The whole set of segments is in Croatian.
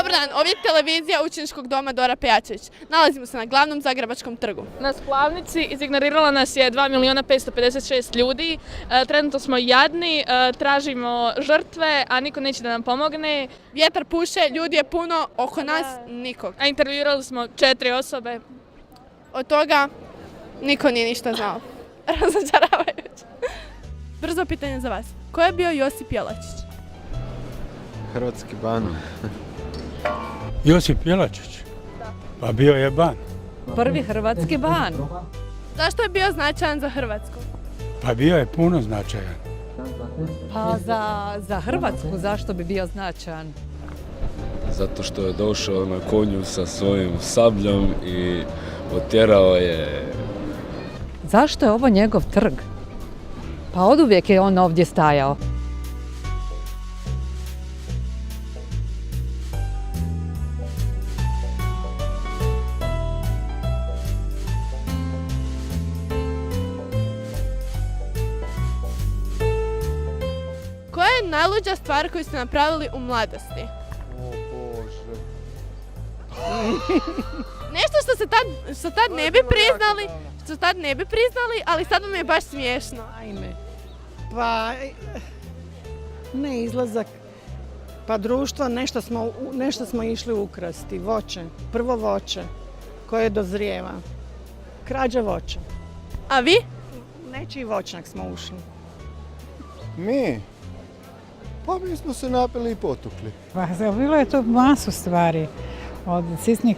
Dobar dan, ovo je televizija Učeničkog doma Dora Pejačević. Nalazimo se na glavnom Zagrebačkom trgu. Na Splavnici izignorirala nas je 2.556.000 ljudi. Trenutno smo jadni, tražimo žrtve, a niko neće da nam pomogne. Vjetar puše, ljudi je puno, oko nas nikog. A intervjuirali smo 4 osobe. Od toga niko nije ništa znao. Razočaravajuće. Brzo pitanje za vas. Ko je bio Josip Jelačić? Hrvatski ban. Josip Jelačić? Pa bio je ban. Prvi hrvatski ban. Zašto je bio značajan za Hrvatsku? Pa bio je puno značajan. Pa za Hrvatsku zašto bi bio značajan? Zato što je došao na konju sa svojim sabljom i otjerao je... Zašto je ovo njegov trg? Pa oduvijek je on ovdje stajao. Koja je najluđa stvar koju ste napravili u mladosti? O Bože. Nešto što tad ne bi priznali, ali sad vam je baš smiješno. Ajme, pa ne izlazak, pa društvo, nešto smo išli ukrasti, voće, prvo voće koje dozrijeva, krađa voća. A vi? Nečiji voćnjak smo ušli. Mi? Pa mi smo se napili i potukli. Pa bilo je to masu stvari. Od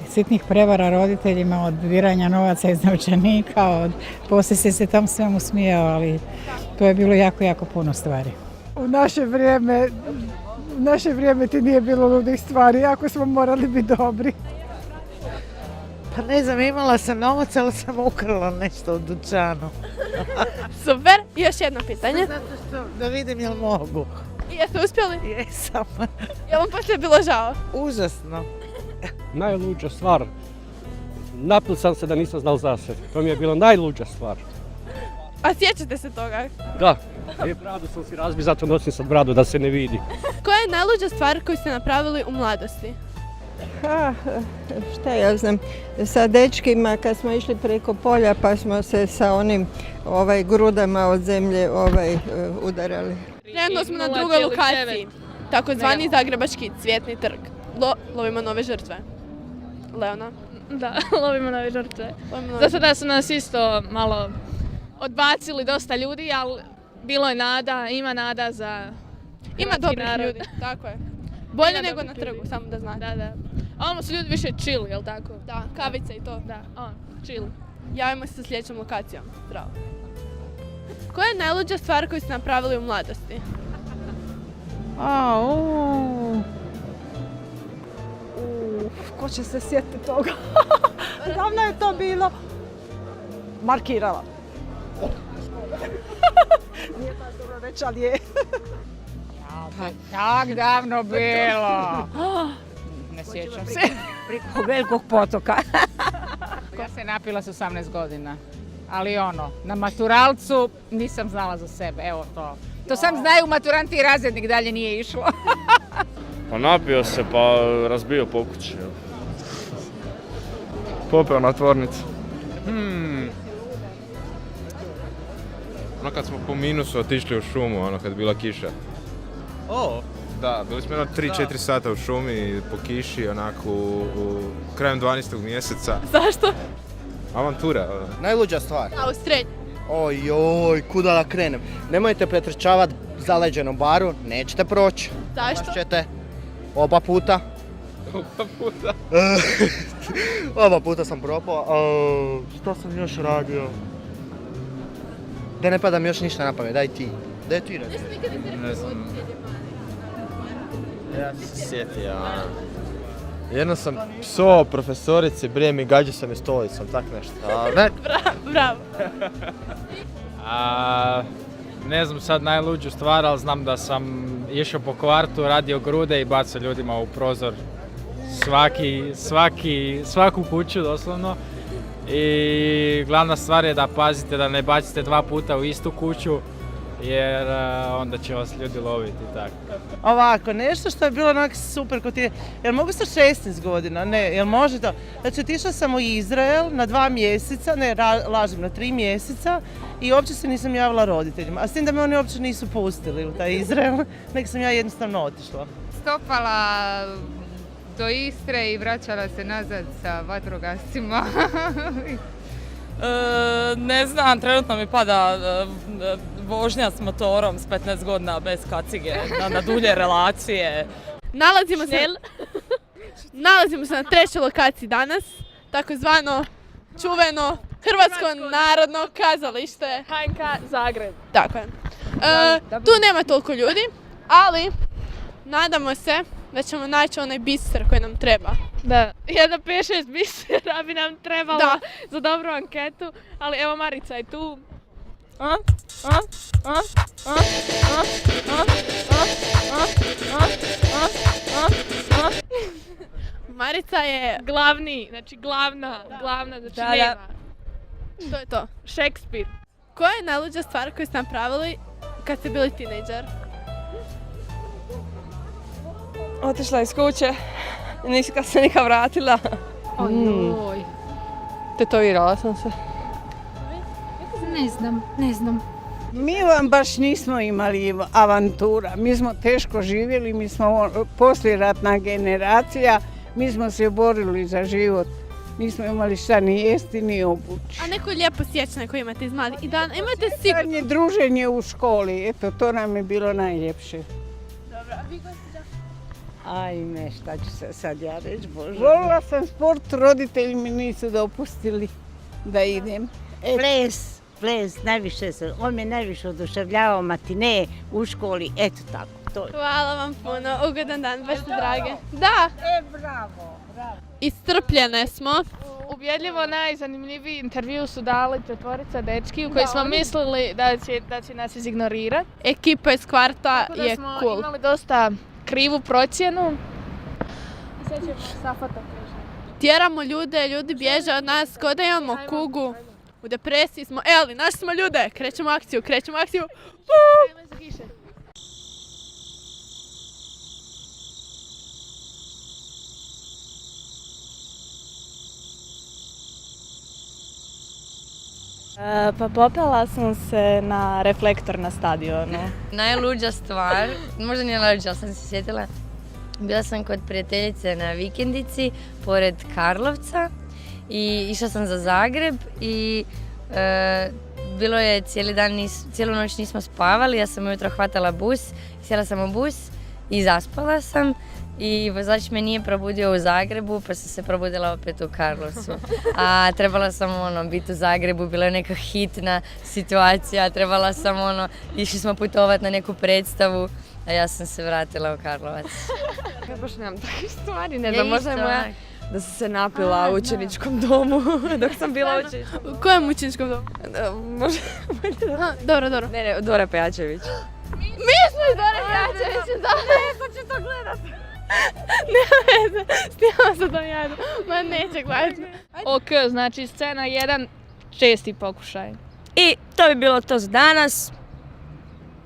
sitnih prevara roditeljima, od diranja novaca iz novčanika, poslije se tam svemu smijao, ali to je bilo jako, jako puno stvari. U naše vrijeme ti nije bilo ludih stvari, jako smo morali biti dobri. Pa ne znam, imala sam novac, ali sam ukrala nešto u dućanu. Super, još jedno pitanje. Zato što da vidim jel mogu. I jeste uspjeli? Jesam. Je vam poslije bilo žao? Užasno. Najluđa stvar. Napil sam se da nisam znao za sebe. To mi je bila najluđa stvar. A sjećate se toga? Da. Bradu sam si razbio, zato nosim sad bradu da se ne vidi. Koja je najluđa stvar koju ste napravili u mladosti? Šta ja znam, sa dečkima kad smo išli preko polja pa smo se sa onim grudama od zemlje udarali. Trenutno smo na drugoj lokaciji, takozvani Zagrebački cvjetni trg. Lovimo nove žrtve. Leona? Da, lovimo nove žrtve. Za sada su nas isto malo odbacili dosta ljudi, ali bilo je nada, ima nada za Ima dobrih ljudi, tako je. Bolje nego na trgu, samo da znate. Da. A ono su ljudi više chill, jel tako? Da, kavice i to. Da, chill. Javimo se sa sljedećom lokacijom. Zdravo. Koja je najluđa stvar koju ste napravili u mladosti? Ko će se sjetiti toga? Davno je to bilo. Markirala. Nije baš dobro reći, ali je. Pa tak davno bilo. Ne sjećam se. Preko Velikog potoka. Ja se napila s 18 godina. Ali na maturalcu nisam znala za sebe, evo to. To sam znaju maturanti i razrednik, dalje nije išlo. Pa napio se pa razbio po kući. Popeo na tvornicu. Kad smo po minusu otišli u šumu, kad je bila kiša. Da, bili smo 3-4 sata u šumi po kiši, krajem 12. mjeseca. Zašto? Avantura. Najluđa stvar. A u srednji? Ojoj, kuda da krenem. Nemojte pretrčavati zaleđenom baru, nećete proći. Zašto? Ćete. Oba puta. Oba puta sam propao. Što sam još radio? Da ne pada mi još ništa na pamet, daj ti. Daj ti radi. Ne znam. Ja sam se sjetio. Jedno sam psovao profesorici, brije mi gađao sam je stolicom, tak nešto. Bravo. Ne znam sad najluđu stvar, ali znam da sam išao po kvartu, radio grude i bacao ljudima u prozor svaku kuću doslovno. I glavna stvar je da pazite da ne bacite 2 puta u istu kuću, jer onda će vas ljudi loviti i tako. Ovako, nešto što je bilo onak super kod ti. Jel mogu sa 16 godina? Ne, jel može to? Znači, otišla sam u Izrael na 2 mjeseca, ne, lažem, na 3 mjeseca i uopće se nisam javila roditeljima. A s tim da me oni uopće nisu pustili u taj Izrael, nego sam ja jednostavno otišla. Stopala do Istre i vraćala se nazad sa vatrogascima. Ne znam, trenutno mi pada vožnja s motorom s 15 godina bez kacige na dulje relacije. Nalazimo se na trećoj lokaciji danas, takozvano čuveno Hrvatsko narodno kazalište. HNK Zagreb. Tako je. Tu nema toliko ljudi, ali nadamo se da ćemo naći onaj biser koji nam treba. Da, jedno 5-6 bisera bi nam trebalo za dobru anketu, ali evo Marica je tu. Marica je glavni, znači glavna, znači nema. Što je to? Šekspir. Koja je najluđa stvar koju ste napravili kad ste bili tinejdžer? Otišla iz kuće i nisam se nikad vratila. Ojoj. Tetovirala sam se. Ne znam. Mi vam baš nismo imali avantura, mi smo teško živjeli, mi smo poslijeratna generacija, mi smo se borili za život. Nismo imali šta ni jesti, ni obući. A neko lijepo sjećanje koje imate iz mladih i dan, imate sigurno... Druženje u školi, eto, to nam je bilo najljepše. Dobro, a vi gospođa? Ajme, šta ću se sad ja reći, Bože. Volila sam sport, roditelji mi nisu dopustili da idem. Ples, najviše se, on me najviše oduševljavao, matine u školi, eto tako. Hvala vam puno, ugodan dan, baš ste drage. Da! Bravo. Iscrpljene smo. Ubjedljivo najzanimljiviji intervju su dali 4 dečki u koji smo mislili da će nas izignorirati. Ekipa iz kvarta je smo cool. Imali dosta krivu procjenu. I sad ćemo Safata kažem. Tjeramo ljude, ljudi bježe od nas, kao da imamo kugu. U depresiji smo, ali našli smo ljude, krećemo akciju. Pa popela sam se na reflektor na stadionu. Najluđa stvar, možda nije najluđa, ali sam se sjetila. Bila sam kod prijateljice na vikendici pored Karlovca i išla sam za Zagreb i bilo je cijelu noć nismo spavali, ja sam ujutro hvatala bus, sjela sam u bus i zaspala sam. I vozač me nije probudio u Zagrebu, pa sam se probudila opet u Karlovcu. A trebala sam biti u Zagrebu, bila je neka hitna situacija, trebala sam išli smo putovati na neku predstavu, a ja sam se vratila u Karlovac. Ja baš nemam takvih stvari, ne znam, možda je moja da sam se napila u učeničkom domu dok sam bila u učeničkom domu. U kojem učeničkom domu? Dobro. Ne, Dora Pejačević. Mi smo iz Dora Pejačevića, da. Neko će to gledat. Nema veze, snimamo se tom jadu. Ma neće gledati. Ok, znači scena 1, česti pokušaj. I to bi bilo to za danas.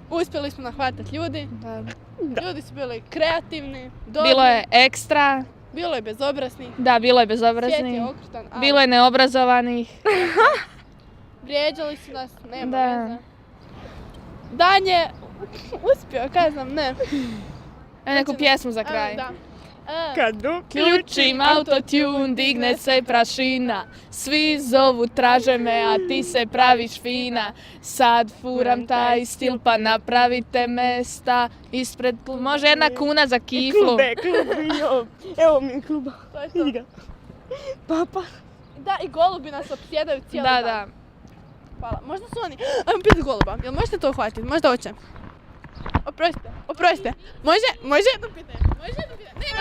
Uspjeli smo nahvatati ljudi. Ljudi su bili kreativni, dobri. Bilo je ekstra. Bilo je bezobraznih. Da, bilo je bezobraznih. Svijet je okrutan, ali... Bilo je neobrazovanih. Vrijeđali su nas, nema veze. Dan je uspio, kaj znam, ne. Neku pjesmu za kraj. Kad uključim autotune, digne se prašina. Svi zovu, traže me, a ti se praviš fina. Sad furam taj stil, pa napravite mesta. Ispred može 1 kuna za kiflu. Evo mi je kluba. To je to. Papa. Da, i golubi nas opsjedaju cijeli dan. Da. Hvala. Možda su oni... Ajmo piti goluba. Jel možete to uhvatiti? Možda hoće. Oprostite. Može jedno pitanje. Ne,